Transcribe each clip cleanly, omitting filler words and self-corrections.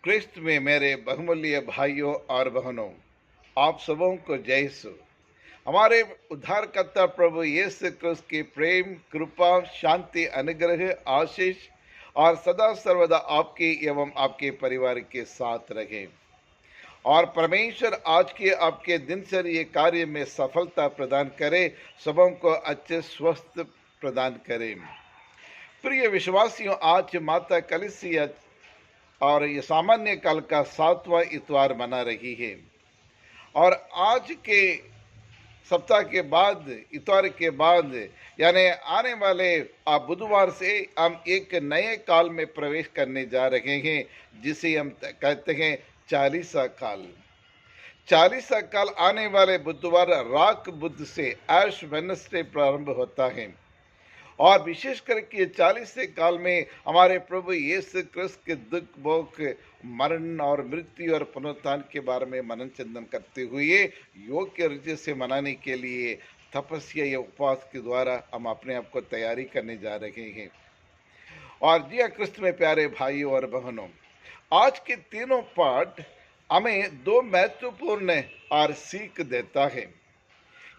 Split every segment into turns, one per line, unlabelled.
क्रिस्त में मेरे बहुमूल्य भाइयों और बहनों, आप सबों को जय यीशु। हमारे उद्धारकर्ता प्रभु यीशु क्रिस्त की प्रेम, कृपा, शांति, अनुग्रह, आशीष और सदा सर्वदा आपके एवं आपके परिवार के साथ रहे। और परमेश्वर आज के आपके दिनचर्या कार्य में सफलता प्रदान करे, सबों को अच्छे स्वस्थ प्रदान करे। प्रिय विश्वासियों, आज माता कलीसिया और ये सामान्य काल का 7वां इतवार मना रही है। और आज के सप्ताह के बाद, इतवार के बाद, यानी आने वाले बुधवार से हम एक नए काल में प्रवेश करने जा रहे हैं, जिसे हम कहते हैं चालीसा काल। चालीसा काल आने वाले बुधवार राख बुध से ऐश वेडनेसडे प्रारंभ होता है। और विशेष करके 40 काल में हमारे प्रभु यीशु क्रिस्त के दुख भोग, मरण और मृत्यु और पुनरुत्थान के बारे में मनन चिंतन करते हुए योग्य रीति से मनाने के लिए तपस्या या उपवास के द्वारा हम अपने आप को तैयारी करने जा रहे हैं। और जी क्रिस्त में प्यारे भाइयों और बहनों, आज के तीनों पाठ हमें दो महत्वपूर्ण और सीख देता है।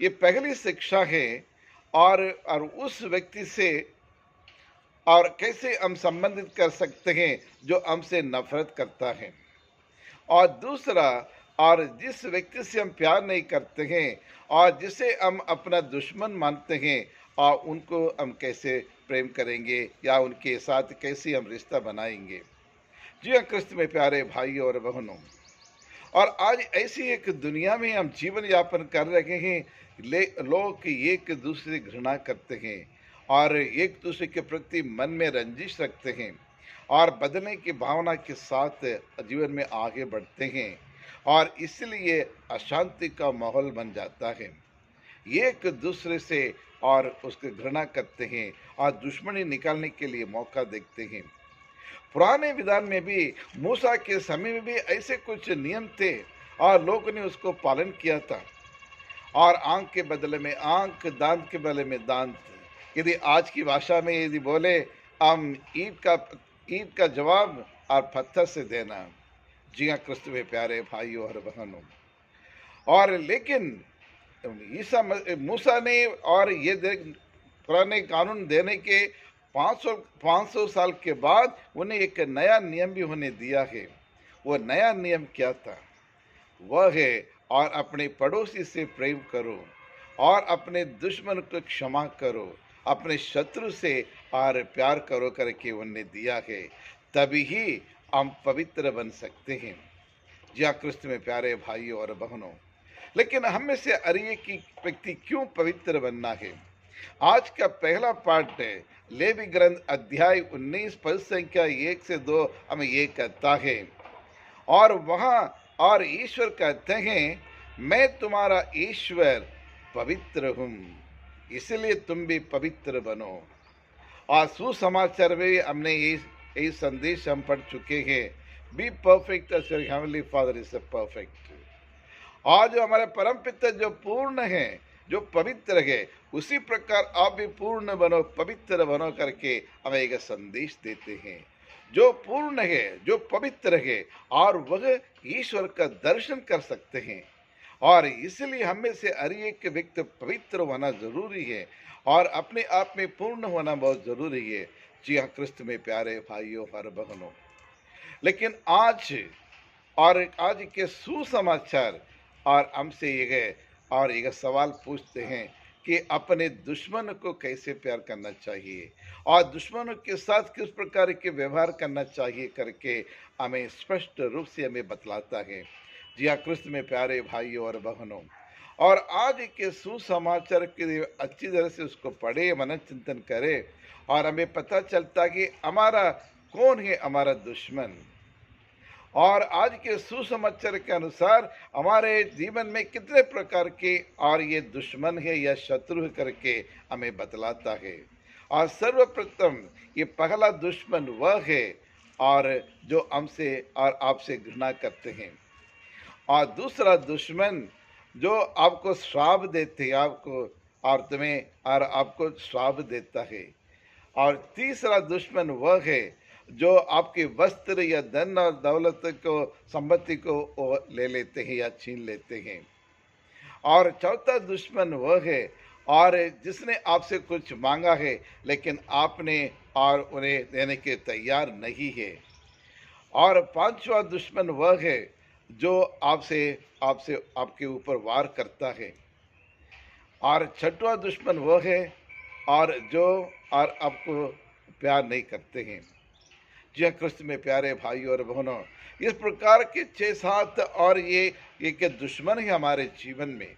ये पहली शिक्षा है और उस व्यक्ति से और कैसे हम संबंधित कर सकते हैं जो हमसे नफरत करता है, और दूसरा, और जिस व्यक्ति से हम प्यार नहीं करते हैं और जिसे हम अपना दुश्मन मानते हैं, और उनको हम कैसे प्रेम करेंगे या उनके साथ कैसे हम रिश्ता बनाएंगे। जी हाँ, क्रिस्त में प्यारे भाइयों और बहनों, और आज ऐसी एक दुनिया में हम जीवन यापन कर रहे हैं, लोग एक दूसरे घृणा करते हैं और एक दूसरे के प्रति मन में रंजिश रखते हैं और बदलने की भावना के साथ जीवन में आगे बढ़ते हैं, और इसलिए अशांति का माहौल बन जाता है। एक दूसरे से और उसके घृणा करते हैं और दुश्मनी निकालने के लिए मौका देखते हैं। पुराने विधान में भी, मूसा के समय में भी ऐसे कुछ नियम थे और लोगों ने उसको पालन किया था। और आंख के बदले में आंख, दांत के बदले में दांत। यदि आज की भाषा में यदि बोले, हम ईंट का जवाब और पत्थर से देना। जी हाँ, क्रिस्त में प्यारे भाइयों और बहनों, और लेकिन मूसा ने और ये पुराने कानून देने के 500 साल के बाद उन्हें एक नया नियम भी उन्हें दिया है। वो नया नियम क्या था? वह है, और अपने पड़ोसी से प्रेम करो और अपने दुश्मन को क्षमा करो, अपने शत्रु से और प्यार करो करके उन्हें दिया है। तभी ही हम पवित्र बन सकते हैं। जी हाँ, क्रिस्त में प्यारे भाइयों और बहनों, लेकिन हम में से हर एक व्यक्ति क्यों पवित्र बनना है? आज का पहला पाठ है लेवी ग्रंथ अध्याय 19 पद संख्या 1 से 2 हमें ये कहता है, और वहां और ईश्वर कहते हैं, मैं तुम्हारा ईश्वर पवित्र हूं, इसलिए तुम भी पवित्र बनो। और सुसमाचार में हमने ये संदेश हम पढ़ चुके हैं, be perfect as your heavenly father is perfect. और जो हमारे परम पिता जो पूर्ण है, जो पवित्र है, उसी प्रकार आप भी पूर्ण बनो, पवित्र बनो करके हमें एक संदेश देते हैं। जो पूर्ण है, जो पवित्र है, और वह ईश्वर का दर्शन कर सकते हैं। और इसलिए हमें से हर एक व्यक्ति पवित्र होना जरूरी है और अपने आप में पूर्ण होना बहुत जरूरी है। जी हाँ, क्रिस्त में प्यारे भाइयों और बहनों, लेकिन आज के सुसमाचार और हमसे एक सवाल पूछते हैं कि अपने दुश्मन को कैसे प्यार करना चाहिए और दुश्मनों के साथ किस प्रकार के व्यवहार करना चाहिए करके हमें स्पष्ट रूप से हमें बतलाता है। जी हाँ, क्रिस्त में प्यारे भाइयों और बहनों, और आज के सुसमाचार के लिए अच्छी तरह से उसको पढ़े, मनन चिंतन करें, और हमें पता चलता कि हमारा कौन है हमारा दुश्मन। और आज के सुसमाचार के अनुसार हमारे जीवन में कितने प्रकार के और ये दुश्मन है या शत्रु है करके हमें बतलाता है। और सर्वप्रथम ये पहला दुश्मन वह है और जो हमसे और आपसे घृणा करते हैं, और दूसरा दुश्मन जो आपको श्राप देते हैं, आपको और तुम्हें और आपको श्राप देता है, और तीसरा दुश्मन वह है जो आपके वस्त्र या धन और दौलत को, संपत्ति को वो ले लेते हैं या छीन लेते हैं। और चौथा दुश्मन वह है और जिसने आपसे कुछ मांगा है लेकिन आपने और उन्हें देने के तैयार नहीं है। और पांचवा दुश्मन वह है जो आपसे आपसे आपके ऊपर वार करता है। और छठवां दुश्मन वह है और जो और आपको प्यार नहीं करते हैं। जी हाँ, क्रिस्त में प्यारे भाई और बहनों, इस प्रकार के 6-7 और ये के दुश्मन है हमारे जीवन में।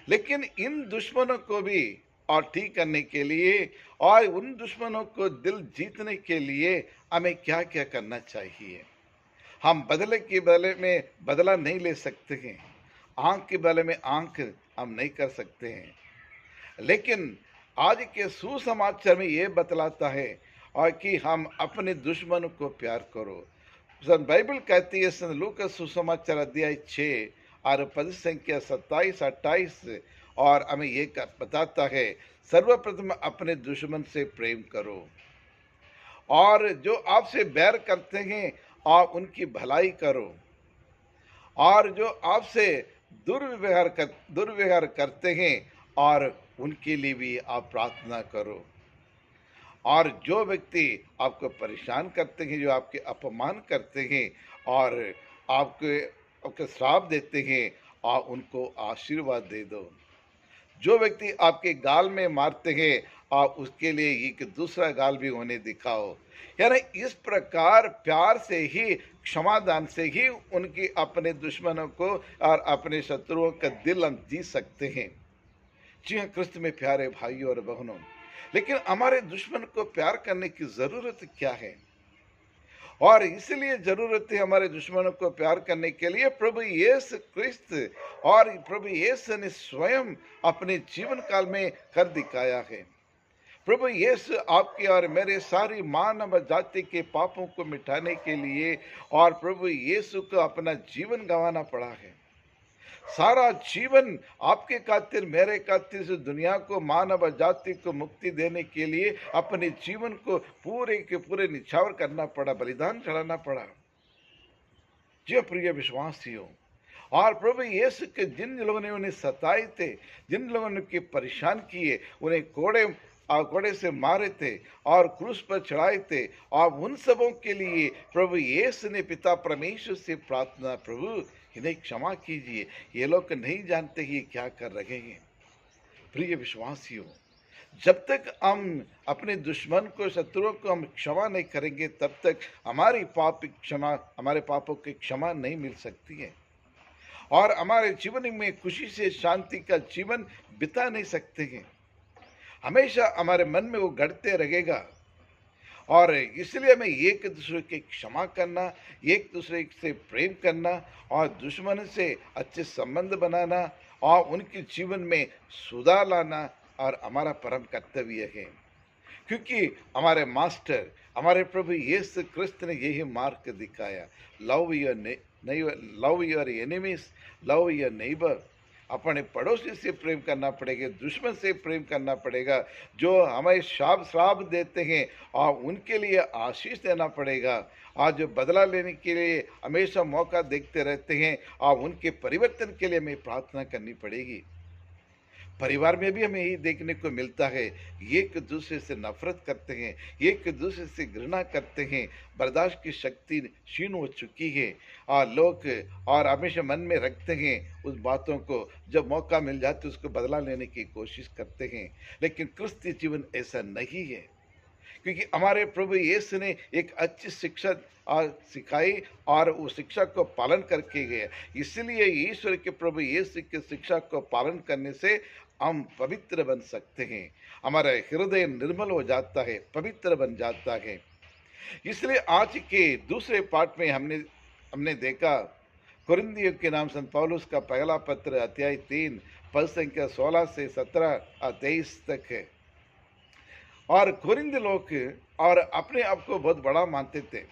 लेकिन इन दुश्मनों को भी और ठीक करने के लिए और उन दुश्मनों को दिल जीतने के लिए हमें क्या क्या करना चाहिए। हम बदले के बदले में बदला नहीं ले सकते हैं, आंख के बदले में आंख हम नहीं कर सकते हैं। लेकिन आज के सुसमाचार में ये बतलाता है और कि हम अपने दुश्मनों को प्यार करो। बाइबल कहती है सन लूका सुसमाचार अध्याय 6 और पद संख्या 27-28 और हमें ये बताता है, सर्वप्रथम अपने दुश्मन से प्रेम करो और जो आपसे बैर करते हैं और उनकी भलाई करो और जो आपसे दुर्व्यवहार करते हैं और उनके लिए भी आप प्रार्थना करो। और जो व्यक्ति आपको परेशान करते हैं, जो आपके अपमान करते हैं और आपके श्राप देते हैं, आप उनको आशीर्वाद दे दो। जो व्यक्ति आपके गाल में मारते हैं, आप उसके लिए एक दूसरा गाल भी उन्हें दिखाओ। यानी इस प्रकार प्यार से ही, क्षमादान से ही उनकी अपने दुश्मनों को और अपने शत्रुओं का दिल हम जीत सकते हैं। जी हाँ, क्रिस्त में प्यारे भाइयों और बहनों, लेकिन हमारे दुश्मन को प्यार करने की जरूरत क्या है? और इसलिए जरूरत है हमारे दुश्मनों को प्यार करने के लिए प्रभु यीशु क्रिस्त, और प्रभु यीशु ने स्वयं अपने जीवन काल में कर दिखाया है। प्रभु यीशु आपके और मेरे सारी मानव जाति के पापों को मिटाने के लिए और प्रभु यीशु को अपना जीवन गंवाना पड़ा है। सारा जीवन आपके खातिर, मेरे खातिर, इस दुनिया को, मानव जाति को मुक्ति देने के लिए अपने जीवन को पूरे के पूरे निछावर करना पड़ा, बलिदान चढ़ाना पड़ा। जी प्रिय विश्वासियों, और प्रभु यीशु के जिन लोगों ने उन्हें सताए थे, जिन लोगों ने उनके परेशान किए, उन्हें कोड़े से मारे थे और क्रूस पर चढ़ाए थे, और उन सबों के लिए प्रभु यीशु ने पिता परमेश्वर से प्रार्थना, प्रभु इन्हें क्षमा कीजिए, ये लोग नहीं जानते ये क्या कर रहे हैं। प्रिय विश्वासियों, जब तक हम अपने दुश्मन को, शत्रुओं को हम क्षमा नहीं करेंगे, तब तक हमारे पापों की क्षमा नहीं मिल सकती है और हमारे जीवन में खुशी से शांति का जीवन बिता नहीं सकते हैं। हमेशा हमारे मन में वो घटते रहेगा और इसलिए हमें एक दूसरे की क्षमा करना, एक दूसरे से प्रेम करना और दुश्मन से अच्छे संबंध बनाना और उनके जीवन में सुधार लाना और हमारा परम कर्तव्य है। क्योंकि हमारे मास्टर, हमारे प्रभु यीशु क्रिस्त ने यही मार्ग दिखाया, love your enemies, love your neighbour. अपने पड़ोसी से प्रेम करना पड़ेगा, दुश्मन से प्रेम करना पड़ेगा, जो हमें श्राप देते हैं और उनके लिए आशीष देना पड़ेगा, और जो बदला लेने के लिए हमेशा मौका देखते रहते हैं और उनके परिवर्तन के लिए हमें प्रार्थना करनी पड़ेगी। परिवार में भी हमें यही देखने को मिलता है, एक दूसरे से नफरत करते हैं, एक दूसरे से घृणा करते हैं, बर्दाश्त की शक्ति क्षीण हो चुकी है और लोग और हमेशा मन में रखते हैं उस बातों को, जब मौका मिल जाते उसको बदला लेने की कोशिश करते हैं। लेकिन क्रिस्तीय जीवन ऐसा नहीं है, क्योंकि हमारे प्रभु यीशु ने एक अच्छी शिक्षा सिखाई और उस शिक्षा को पालन करके गए। इसलिए ईश्वर के प्रभु यीशु की शिक्षा को पालन करने से हम पवित्र बन सकते हैं, हमारा हृदय निर्मल हो जाता है, पवित्र बन जाता है। इसलिए आज के दूसरे पाठ में हमने देखा कुरिन्थियों के नाम संत पौलुस का पहला पत्र अध्याय 3 पद संख्या 16 से 17 और 23 तक है। और कुरिन्थ लोग और अपने आप को बहुत बड़ा मानते थे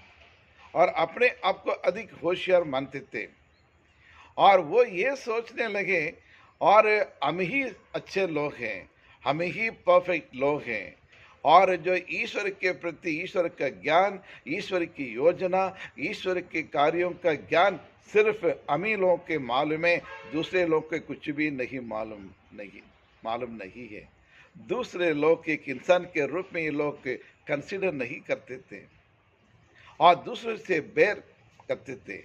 और अपने आप को अधिक होशियार मानते थे, और वो ये सोचने लगे और हम ही अच्छे लोग हैं, हम ही परफेक्ट लोग हैं, और जो ईश्वर के प्रति ईश्वर का ज्ञान, ईश्वर की योजना, ईश्वर के कार्यों का ज्ञान सिर्फ अमीर लोगों के मालूम है, दूसरे लोग के कुछ भी नहीं मालूम नहीं है। दूसरे लोग एक इंसान के रूप में ये लोग कंसिडर नहीं करते थे और दूसरे से बैर करते थे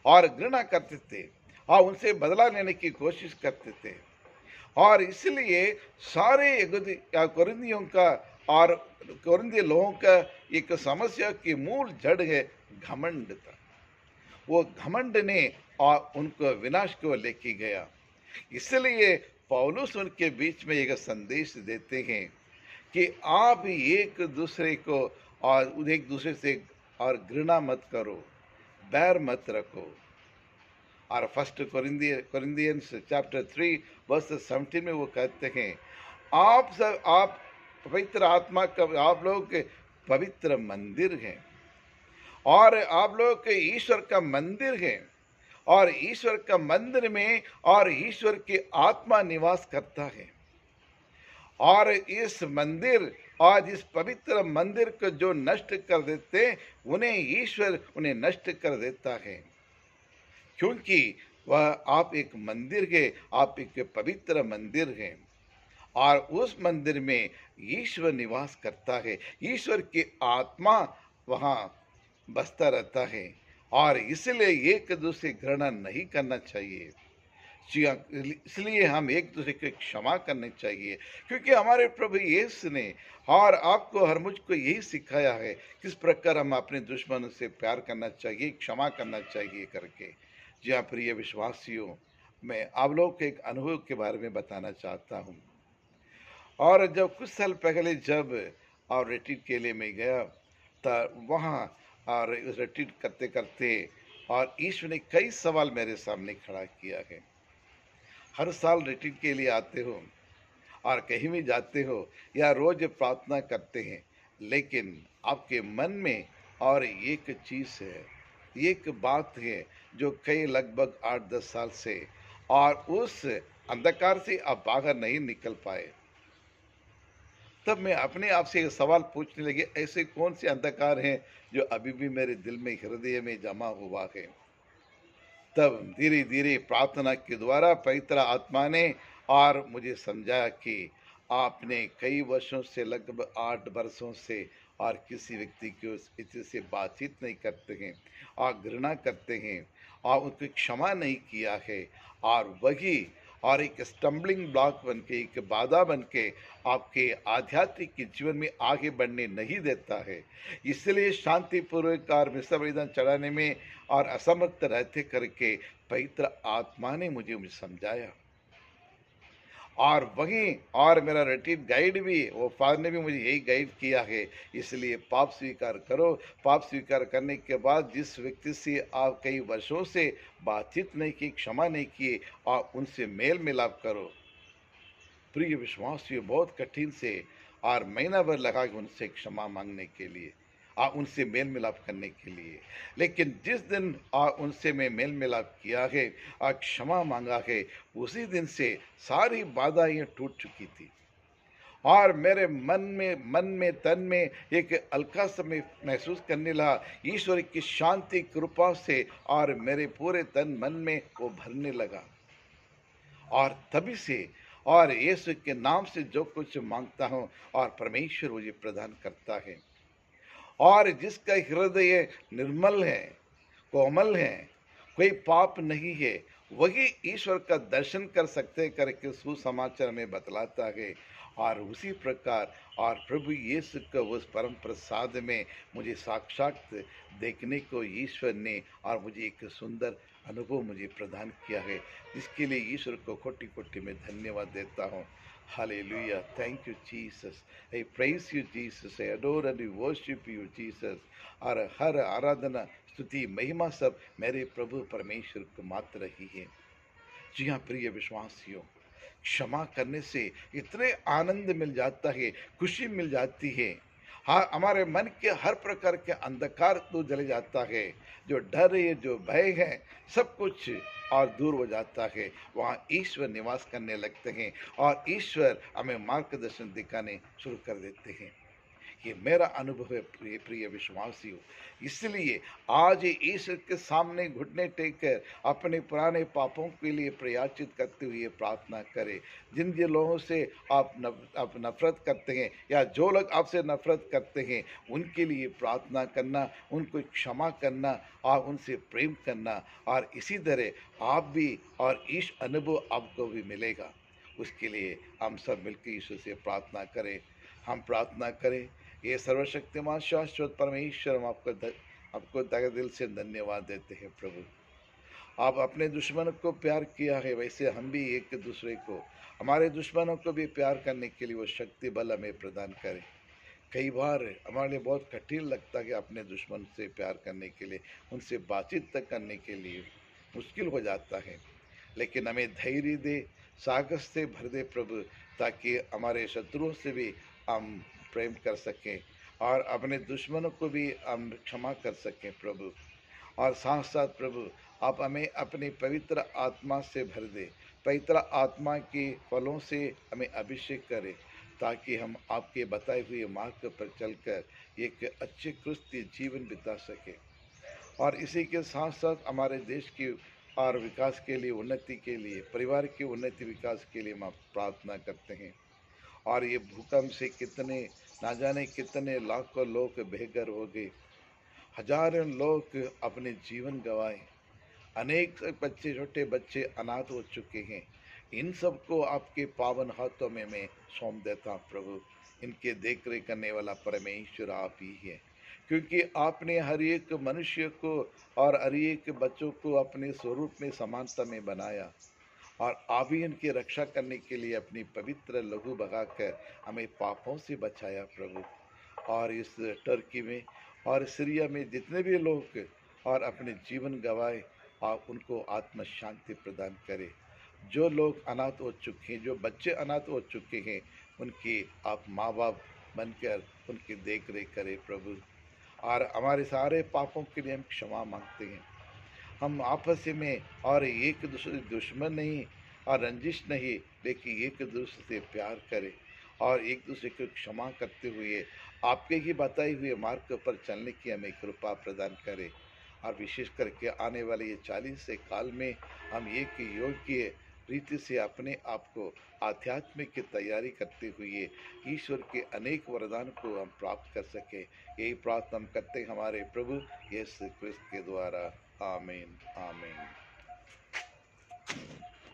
और घृणा करते थे और उनसे बदला लेने की कोशिश करते थे। और इसलिए सारे कोरिंथियों का और कोरिंथी लोगों का एक समस्या की मूल जड़ है घमंड था। वो घमंड ने और उनको विनाश को लेके गया। इसलिए पौलुस उनके बीच में एक संदेश देते हैं कि आप एक दूसरे को और एक दूसरे से और घृणा मत करो, बैर मत रखो। और फर्स्ट कोरिंथियंस चैप्टर 3 वर्स 17 में वो कहते हैं, आप पवित्र आत्मा का, आप लोग पवित्र मंदिर हैं और आप लोग के ईश्वर का मंदिर है और ईश्वर का मंदिर में और ईश्वर की आत्मा निवास करता है। और इस मंदिर और इस पवित्र मंदिर को जो नष्ट कर देते उन्हें ईश्वर उन्हें नष्ट कर देता है, क्योंकि वह आप एक मंदिर है, आप एक पवित्र मंदिर है और उस मंदिर में ईश्वर निवास करता है, ईश्वर की आत्मा वहाँ बसता रहता है। और इसलिए एक दूसरे घृणा नहीं करना चाहिए, इसलिए हम एक दूसरे को क्षमा करनी चाहिए, क्योंकि हमारे प्रभु यीशु ने और आपको और मुझको यही सिखाया है किस प्रकार हम अपने दुश्मनों से प्यार करना चाहिए, क्षमा करना चाहिए करके। जी हाँ प्रिय विश्वासियों, मैं आप लोग के एक अनुभव के बारे में बताना चाहता हूँ। और जब कुछ साल पहले जब और रिट्रीट के लिए मैं गया तो वहाँ और रिट्रीट करते करते और ईश्वर ने कई सवाल मेरे सामने खड़ा किया है। हर साल रिट्रीट के लिए आते हो और कहीं भी जाते हो या रोज प्रार्थना करते हैं, लेकिन आपके मन में और एक चीज़ है, एक बात है जो कई लगभग 8-10 साल से और उस अंधकार से आप बाहर नहीं निकल पाए। तब मैं अपने आप से एक सवाल पूछने लगे, ऐसे कौन से अंधकार हैं जो अभी भी मेरे दिल में, हृदय में जमा हुआ है। तब धीरे धीरे प्रार्थना के द्वारा पवित्र आत्मा ने और मुझे समझाया कि आपने कई वर्षों से, लगभग 8 वर्षों से और किसी व्यक्ति की उस इसी से बातचीत नहीं करते हैं और घृणा करते हैं और उनको क्षमा नहीं किया है, और वही और एक स्टम्बलिंग ब्लॉक बन के, एक बाधा बन के आपके आध्यात्मिक के जीवन में आगे बढ़ने नहीं देता है। इसलिए शांतिपूर्वक और मिश्र बलिदान चढ़ाने में और असमर्थ रहते करके पवित्र आत्मा ने मुझे समझाया। और वहीं और मेरा रिट्रीट गाइड भी, वो फादर ने भी मुझे यही गाइड किया है। इसलिए पाप स्वीकार करो, पाप स्वीकार करने के बाद जिस व्यक्ति से आप कई वर्षों से बातचीत नहीं की, क्षमा नहीं किए, और उनसे मेल मिलाप करो। प्रिय विश्वासियों, बहुत कठिन से और महीना भर लगा कि उनसे क्षमा मांगने के लिए और उनसे मेल मिलाप करने के लिए, लेकिन जिस दिन उनसे मैं मेल मिलाप किया है और क्षमा मांगा है, उसी दिन से सारी बाधाएं टूट चुकी थी और मेरे मन में तन में एक हल्का सा महसूस करने लगा, ईश्वर की शांति कृपा से, और मेरे पूरे तन मन में वो भरने लगा। और तभी से और यीशु के नाम से जो कुछ मांगता हूँ और परमेश्वर मुझे प्रदान करता है। और जिसका हृदय निर्मल है, कोमल है, कोई पाप नहीं है, वही ईश्वर का दर्शन कर सकते करके सुसमाचार में बतलाता है। और उसी प्रकार और प्रभु यीशु का उस परम प्रसाद में मुझे साक्षात देखने को ईश्वर ने और मुझे एक सुंदर अनुभव मुझे प्रदान किया है, जिसके लिए ईश्वर को कोटि कोटि में धन्यवाद देता हूँ। Hallelujah. Thank you, Jesus. I praise you, Jesus. I adore and worship you, Jesus. और हर आराधना, स्तुति, महिमा सब मेरे प्रभु परमेश्वर को मात्र ही है। जी हाँ प्रिय विश्वासियों, क्षमा करने से इतने आनंद मिल जाता है, खुशी मिल जाती है। हाँ, हमारे मन के हर प्रकार के अंधकार तो जल जाता है, जो डर है, जो भय है, सब कुछ और दूर हो जाता है। वहाँ ईश्वर निवास करने लगते हैं और ईश्वर हमें मार्गदर्शन दिखाने शुरू कर देते हैं। ये मेरा अनुभव है प्रिय प्रिय विश्वासियों। इसलिए आज ईश्वर के सामने घुटने टेक कर अपने पुराने पापों के लिए प्रयाचित करते हुए प्रार्थना करें। जिन जिन लोगों से आप नफरत करते हैं या जो लोग आपसे नफरत करते हैं, उनके लिए प्रार्थना करना, उनको क्षमा करना और उनसे प्रेम करना, और इसी तरह आप भी और इस अनुभव आपको भी मिलेगा। उसके लिए हम सब मिलकर ईश्वर से प्रार्थना करें। हम प्रार्थना करें। ये सर्वशक्तिमान शाश्वत परमेश्वर, हम आपको तहे दिल से धन्यवाद देते हैं प्रभु। आप अपने दुश्मनों को प्यार किया है, वैसे हम भी एक दूसरे को, हमारे दुश्मनों को भी प्यार करने के लिए वो शक्ति बल हमें प्रदान करें। कई बार हमारे लिए बहुत कठिन लगता है कि अपने दुश्मन से प्यार करने के लिए, उनसे बातचीत तक करने के लिए मुश्किल हो जाता है। लेकिन हमें धैर्य दे, साहस से भर दे प्रभु, ताकि हमारे शत्रुओं से भी हम प्रेम कर सकें और अपने दुश्मनों को भी हम क्षमा कर सकें प्रभु। और साथ साथ प्रभु, आप हमें अपनी पवित्र आत्मा से भर दे, पवित्र आत्मा के फलों से हमें अभिषेक करें, ताकि हम आपके बताए हुए मार्ग पर चलकर एक अच्छे क्रिस्तीय जीवन बिता सकें। और इसी के साथ साथ हमारे देश की और विकास के लिए, उन्नति के लिए, परिवार की उन्नति विकास के लिए हम प्रार्थना करते हैं। और ये भूकंप से कितने, ना जाने कितने लाखों लोग बेघर हो गए, हजारों लोग अपने जीवन गंवाए, अनेक बच्चे, छोटे बच्चे अनाथ हो चुके हैं। इन सबको आपके पावन हाथों में मैं सौंप देता हूँ प्रभु। इनके देख रेख करने वाला परमेश्वर आप ही है, क्योंकि आपने हर एक मनुष्य को और हर एक बच्चों को अपने स्वरूप में, समानता में बनाया, और आप ही इनकी रक्षा करने के लिए अपनी पवित्र लहू बहाकर हमें पापों से बचाया प्रभु। और इस टर्की में और सीरिया में जितने भी लोग और अपने जीवन गंवाए, आप उनको आत्म शांति प्रदान करें। जो लोग अनाथ हो चुके हैं, जो बच्चे अनाथ हो चुके हैं, उनके आप माँ बाप बनकर उनकी देख रेख करें प्रभु। और हमारे सारे पापों के लिए हम क्षमा मांगते हैं। हम आपस में और एक दूसरे दुश्मन नहीं और रंजिश नहीं, लेकिन एक दूसरे से प्यार करें और एक दूसरे को क्षमा करते हुए आपके ही बताए हुए मार्ग पर चलने की हमें कृपा प्रदान करें। और विशेष करके आने वाले ये 40 से काल में हम एक योग्य रीति से अपने आप को आध्यात्मिक की तैयारी करते हुए ईश्वर के अनेक वरदान को हम प्राप्त कर सकें। यही प्रार्थना हम करते हैं हमारे प्रभु यीशु क्रिस्त के द्वारा। आमीन, आमीन।